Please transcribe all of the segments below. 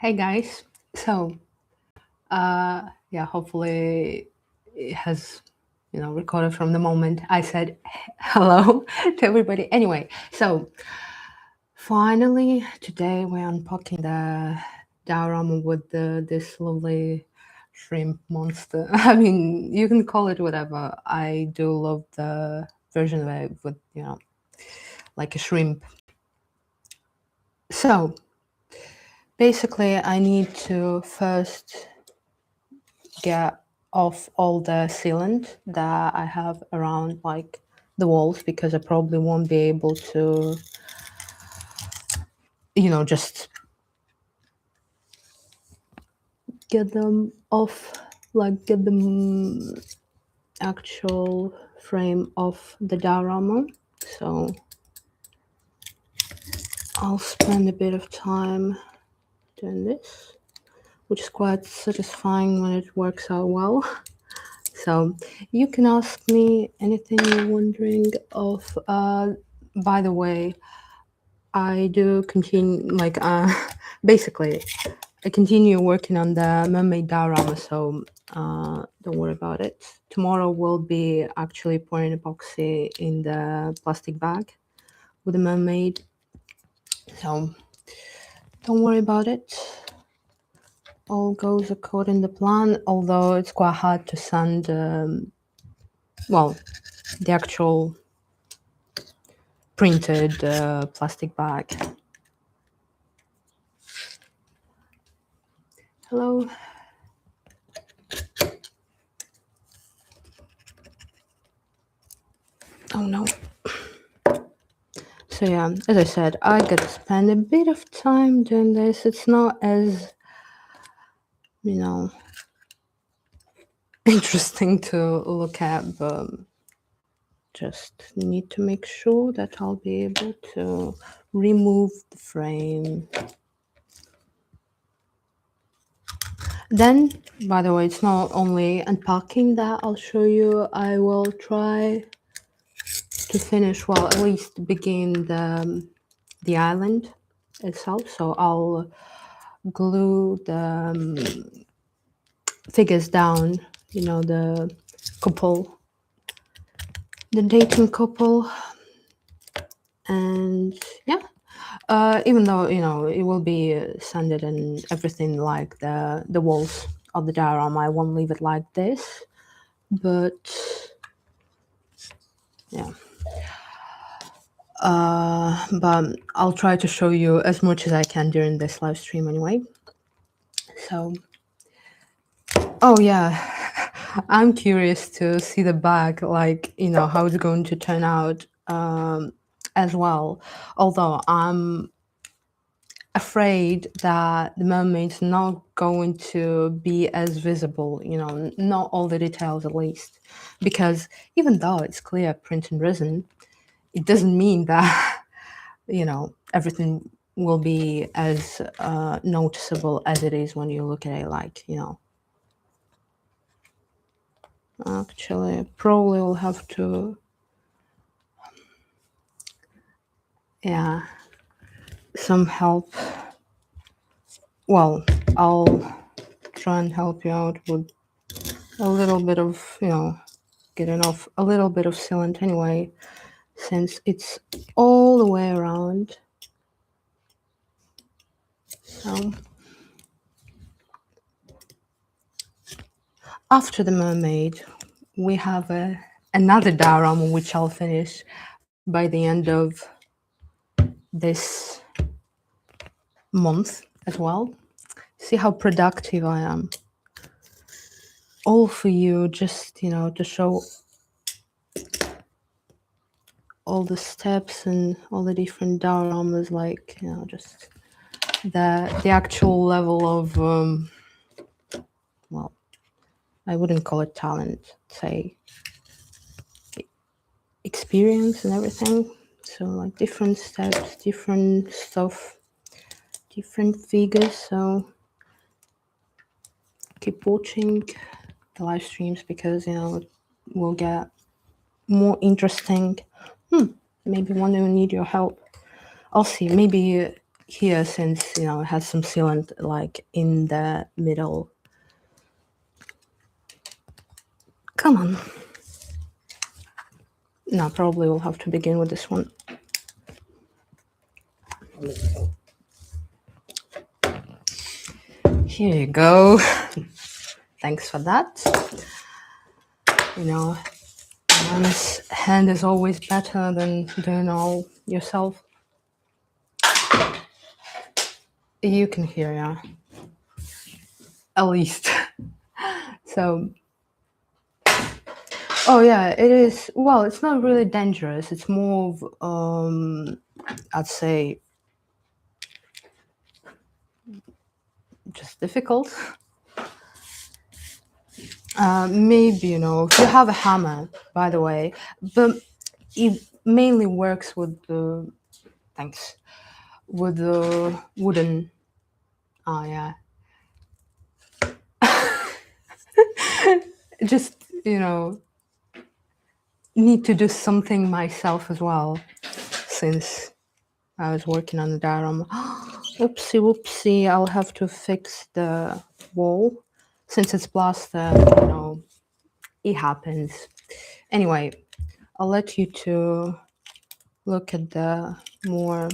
Hey guys. So, yeah, hopefully it has, recorded from the moment I said hello to everybody. Anyway, so finally today we're unpacking the diorama with this lovely shrimp monster. I mean, you can call it whatever. I do love the version of it with, like a shrimp. So basically, I need to first get off all the sealant that I have around like the walls, because I probably won't be able to, just get them off, like get the actual frame of the diorama. So I'll spend a bit of time doing this, which is quite satisfying when it works out well. So you can ask me anything you're wondering of. By the way, I do continue, like, basically, I continue working on the mermaid diorama, so don't worry about it. Tomorrow we'll be actually pouring epoxy in the plastic bag with the mermaid, so don't worry about it. All goes according to plan, although it's quite hard to sand, well, the actual printed plastic bag. Hello. Oh no. So yeah, as I said, I got to spend a bit of time doing this. It's not as, interesting to look at, but just need to make sure that I'll be able to remove the frame. Then, by the way, it's not only unpacking that I'll show you. I will try to finish, well, at least begin the island itself. So I'll glue the figures down, the couple, the dating couple, and yeah. Even though it will be sanded and everything, like the walls of the diorama, I won't leave it like this, but yeah. But I'll try to show you as much as I can during this live stream anyway. So, oh yeah, I'm curious to see the bag, like, how it's going to turn out as well. Although I'm afraid that the mermaid's not going to be as visible, not all the details at least. Because even though it's clear print and resin, it doesn't mean that, everything will be as noticeable as it is when you look at it, like, Actually, probably will have to, yeah, some help. Well, I'll try and help you out with a little bit of, getting off a little bit of sealant anyway, since it's all the way around. So, after the mermaid, we have another diorama which I'll finish by the end of this month as well. See how productive I am. All for you, just, to show all the steps and all the different dioramas, like, just the actual level of, well, I wouldn't call it talent, say experience and everything. So like different steps, different stuff, different figures. So keep watching the live streams, because we'll get more interesting. Maybe one day we need your help. I'll see. Maybe here, since it has some sealant like in the middle. Come on. No, probably we'll have to begin with this one. Here you go. Thanks for that. One's hand is always better than doing all yourself. You can hear, yeah. At least. So, oh yeah, it is. Well, it's not really dangerous. It's more of, I'd say, just difficult. Maybe, if you have a hammer, by the way, but it mainly works with the, thanks, with the wooden, oh yeah. Just, need to do something myself as well, since I was working on the diorama. Oopsie whoopsie, I'll have to fix the wall. Since it's plaster, it happens. Anyway, I'll let you to look at the more,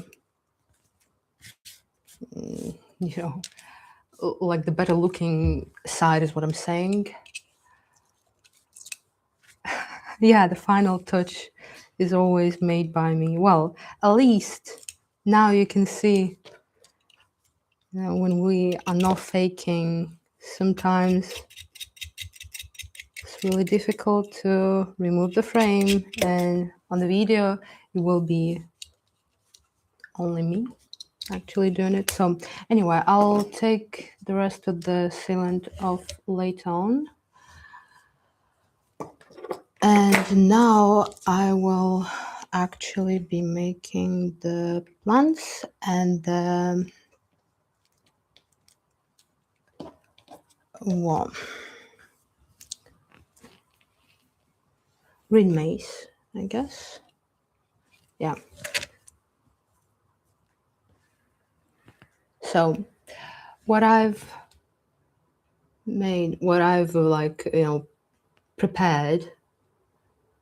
like the better looking side is what I'm saying. Yeah, the final touch is always made by me. Well, at least now you can see, when we are not faking, sometimes it's really difficult to remove the frame, and on the video it will be only me actually doing it. So anyway, I'll take the rest of the sealant off later on. And now I will actually be making the plants and the green maze, I guess. Yeah. So what I've made, prepared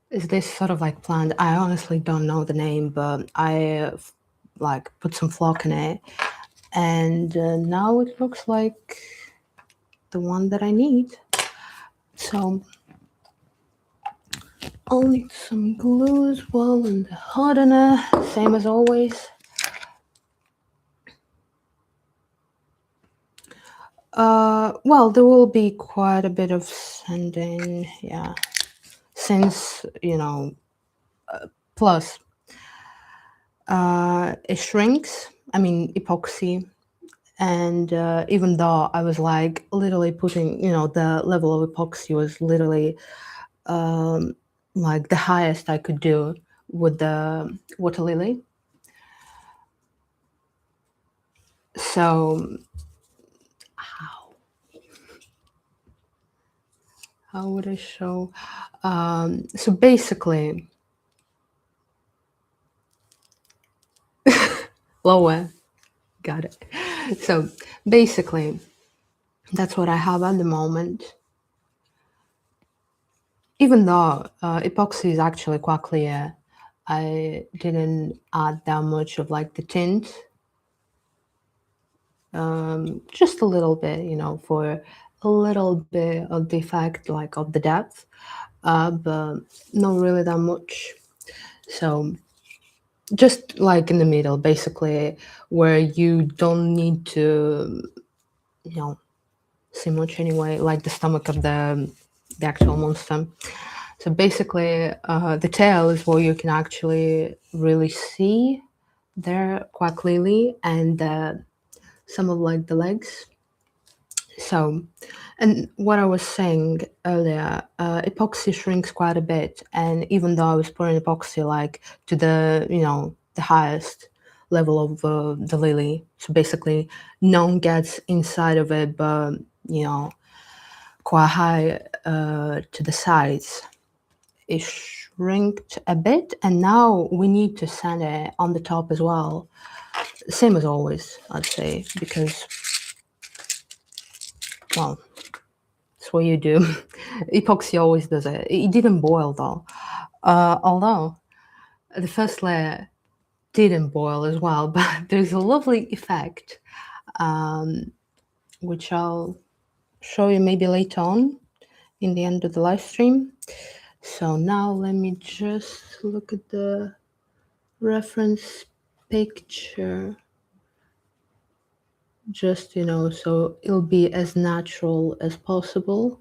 is this sort of like plant. I honestly don't know the name, but I put some flock in it, and now it looks like the one that I need. So I'll need some glue as well and the hardener, same as always. Well, there will be quite a bit of sanding, yeah, since, plus it shrinks, epoxy, and even though I was literally putting, the level of epoxy was literally the highest I could do with the water lily. So how would I show? So basically, lower, got it. So basically, that's what I have at the moment. Even though epoxy is actually quite clear, I didn't add that much of the tint. Just a little bit, for a little bit of the effect, of the depth, but not really that much. So just in the middle, basically, where you don't need to, see much anyway, like the stomach of the actual monster. So basically, the tail is where you can actually really see there quite clearly, and some of the legs. So, and what I was saying earlier, epoxy shrinks quite a bit, and even though I was pouring epoxy to the the highest level of the lily, so basically none gets inside of it, but quite high to the sides, it shrinked a bit, and now we need to sand it on the top as well. Same as always, I'd say, because, well, it's what you do. Epoxy always does it. It didn't boil though. Although the first layer didn't boil as well, but there's a lovely effect, which I'll show you maybe later on in the end of the live stream. So now let me just look at the reference picture. Just, so it'll be as natural as possible.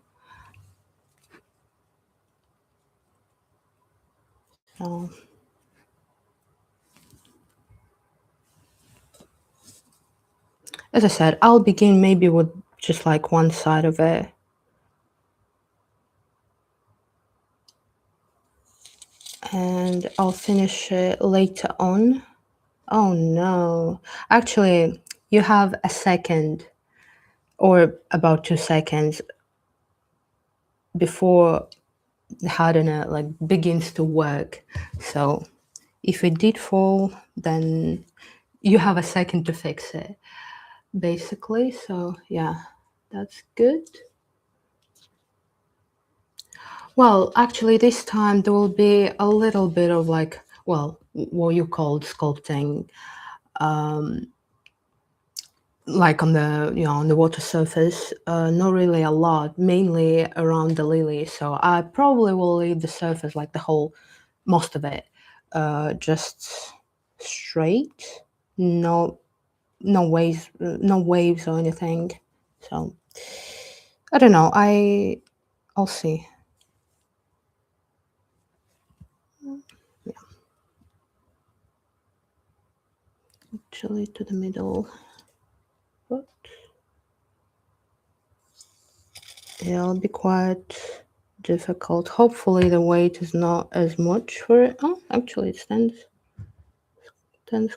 So as I said, I'll begin maybe with just like one side of it. And I'll finish it later on. Oh no. Actually, you have a second or about 2 seconds before the hardener like begins to work. So if it did fall, then you have a second to fix it, basically. So yeah, that's good. Well, actually, this time there will be a little bit of like, well, what you called sculpting, like on the on the water surface. Not really a lot, mainly around the lily. So I probably will leave the surface, like the whole, most of it, just straight. No, no waves or anything. So I don't know. I'll see. Actually, to the middle. But yeah, it'll be quite difficult. Hopefully the weight is not as much for it. Oh, actually it stands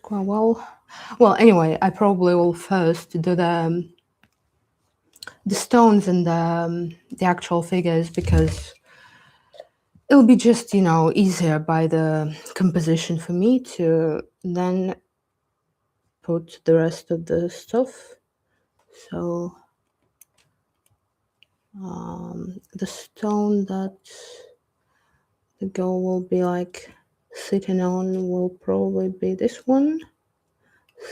quite well. Well, anyway, I probably will first do the stones and the actual figures, because it'll be just, easier by the composition for me to then put the rest of the stuff. So the stone that the girl will be like sitting on will probably be this one,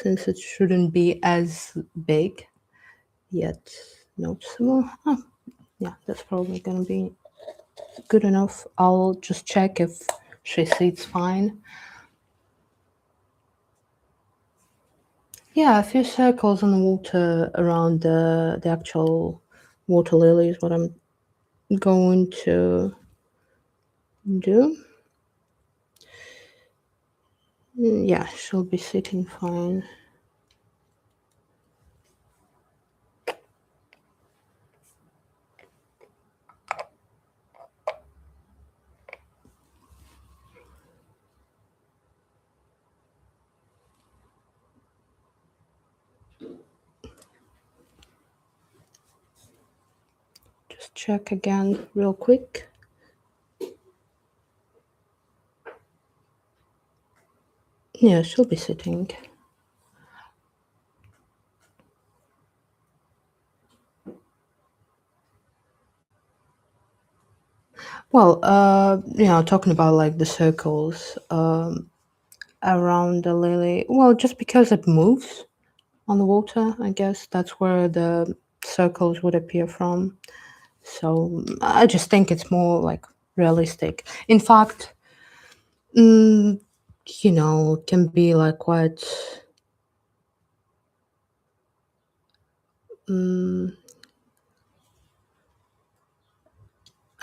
since it shouldn't be as big yet noticeable. Oh, yeah, that's probably gonna be good enough. I'll just check if she sits fine. Yeah, a few circles on the water around the actual water lily is what I'm going to do. Yeah, she'll be sitting fine. Just check again real quick. Yeah, she'll be sitting. Well, talking about like the circles around the lily. Well, just because it moves on the water, I guess that's where the circles would appear from. So I just think it's more like realistic. In fact, can be like quite. I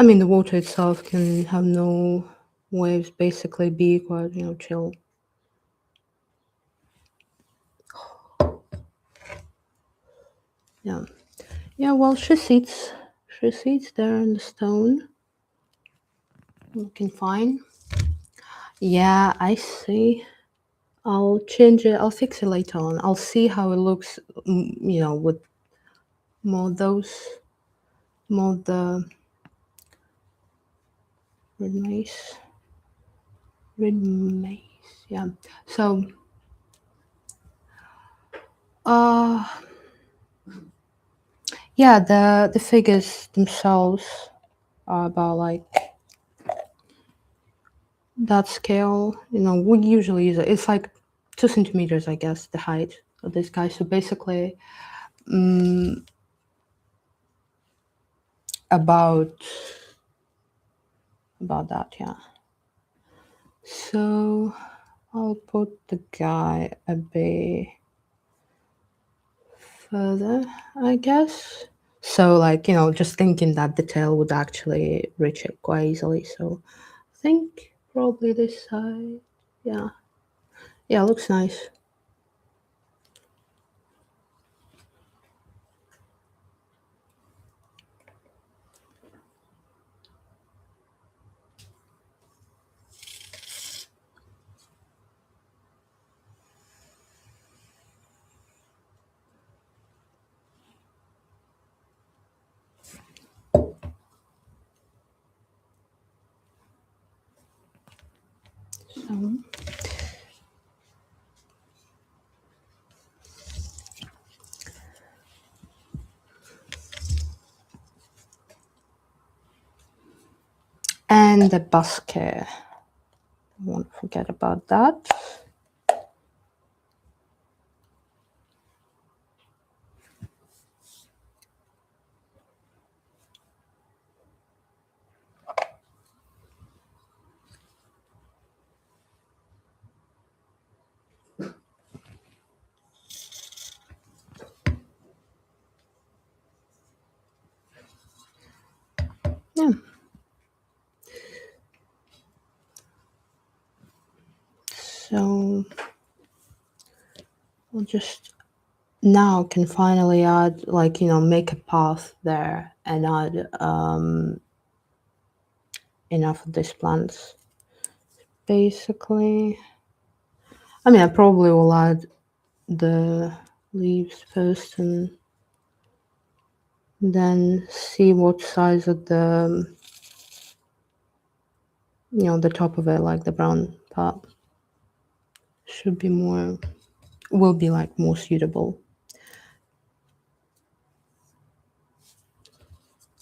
mean, the water itself can have no waves. Basically, be quite chill. Yeah. Yeah, well, she sits. She sits there on the stone, looking fine. Yeah, I see. I'll change it. I'll fix it later on. I'll see how it looks, with more the red mace. Red mace, yeah. So Uh, yeah, the figures themselves are about like that scale. You know, we usually use it. It's like 2 centimeters, I guess, the height of this guy. So basically, about that, yeah. So I'll put the guy a bit further, I guess. So like, you know, just thinking that the tail would actually reach it quite easily. So I think probably this side. Yeah. Yeah, looks nice. So and the basket. Won't forget about that. Yeah. So we'll just now can finally add, like, you know, make a path there and add enough of these plants. Basically, I mean, I probably will add the leaves first and then see what size of the, you know, the top of it, like the brown part, should be more, will be like more suitable.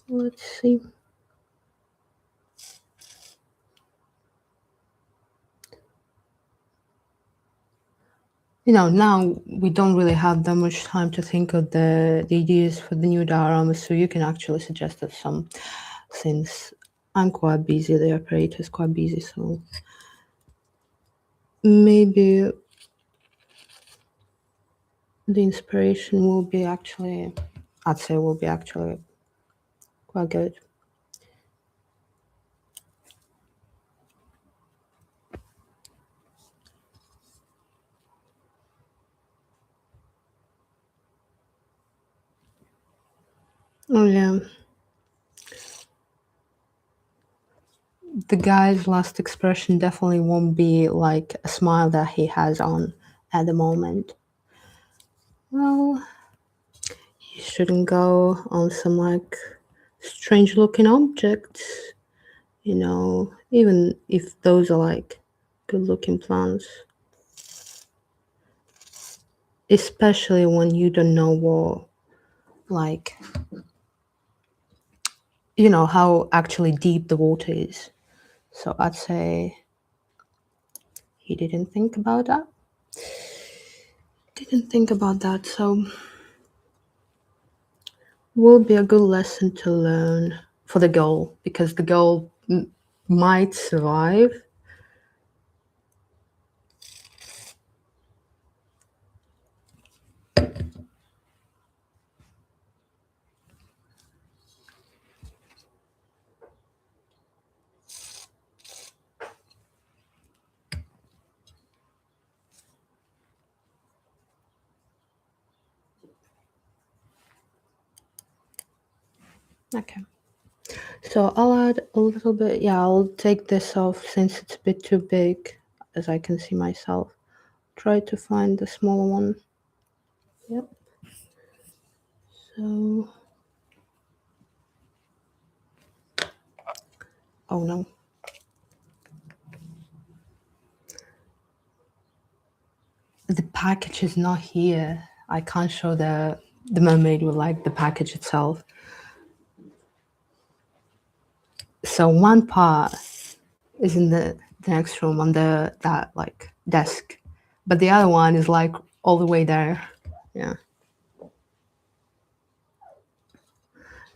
Let's see. You know, now we don't really have that much time to think of the ideas for the new dioramas, so you can actually suggest us some, since I'm quite busy, the operator is quite busy, so maybe the inspiration will be actually, I'd say will be actually quite good. Oh yeah. The guy's last expression definitely won't be like a smile that he has on at the moment. Well, you shouldn't go on some like strange looking objects, you know, even if those are like good looking plants. Especially when you don't know what, like, you know, how actually deep the water is. So I'd say he didn't think about that. Didn't think about that. So will be a good lesson to learn for the girl, because the girl might survive. Okay. So I'll add a little bit. Yeah, I'll take this off since it's a bit too big, as I can see myself. Try to find the smaller one. Yep. So, oh no. The package is not here. I can't show the mermaid with like the package itself. So one part is in the next room on that like desk, but the other one is like all the way there. Yeah.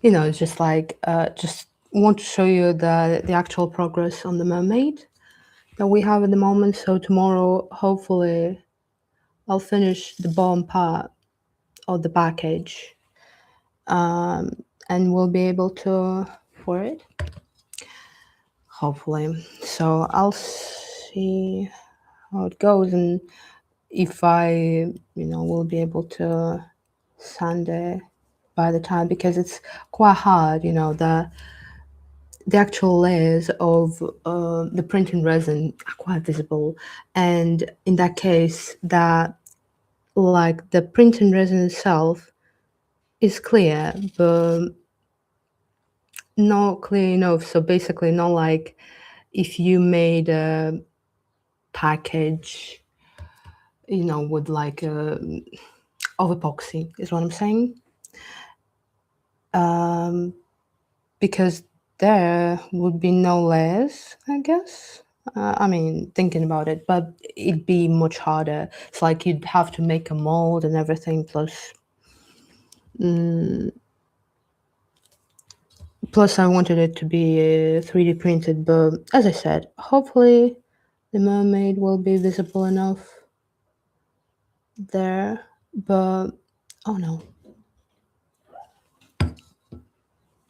You know, it's just like just want to show you the actual progress on the mermaid that we have at the moment. So tomorrow, hopefully, I'll finish the bottom part of the package, and we'll be able to pour it. Hopefully. So I'll see how it goes, and if I, will be able to sand it by the time, because it's quite hard, the actual layers of the printing resin are quite visible, and in that case, that like the printing resin itself is clear, but not clear enough. So basically, not like if you made a package, with like of epoxy, is what I'm saying. Because there would be no layers, I guess. I mean, thinking about it, but it'd be much harder. It's like you'd have to make a mold and everything, plus I wanted it to be 3D printed, but as I said, hopefully the mermaid will be visible enough there, but oh no.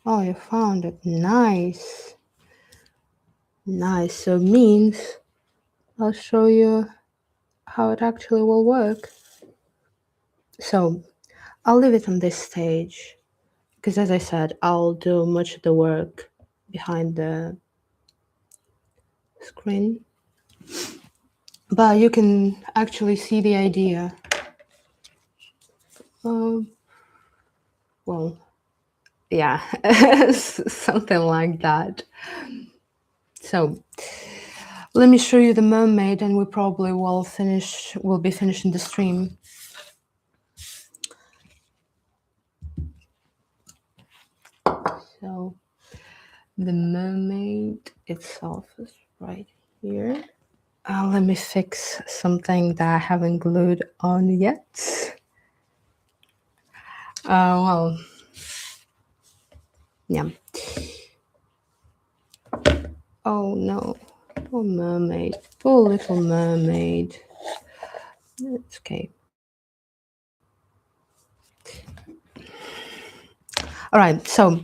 Oh, you found it. Nice. Nice. So it means I'll show you how it actually will work. So I'll leave it on this stage because, as I said, I'll do much of the work behind the screen. But you can actually see the idea. Well, yeah, something like that. So let me show you the mermaid, and we probably will be finishing the stream. So the mermaid itself is right here. Let me fix something that I haven't glued on yet. Well, yeah. Oh no, poor mermaid, poor little mermaid. It's okay. All right, so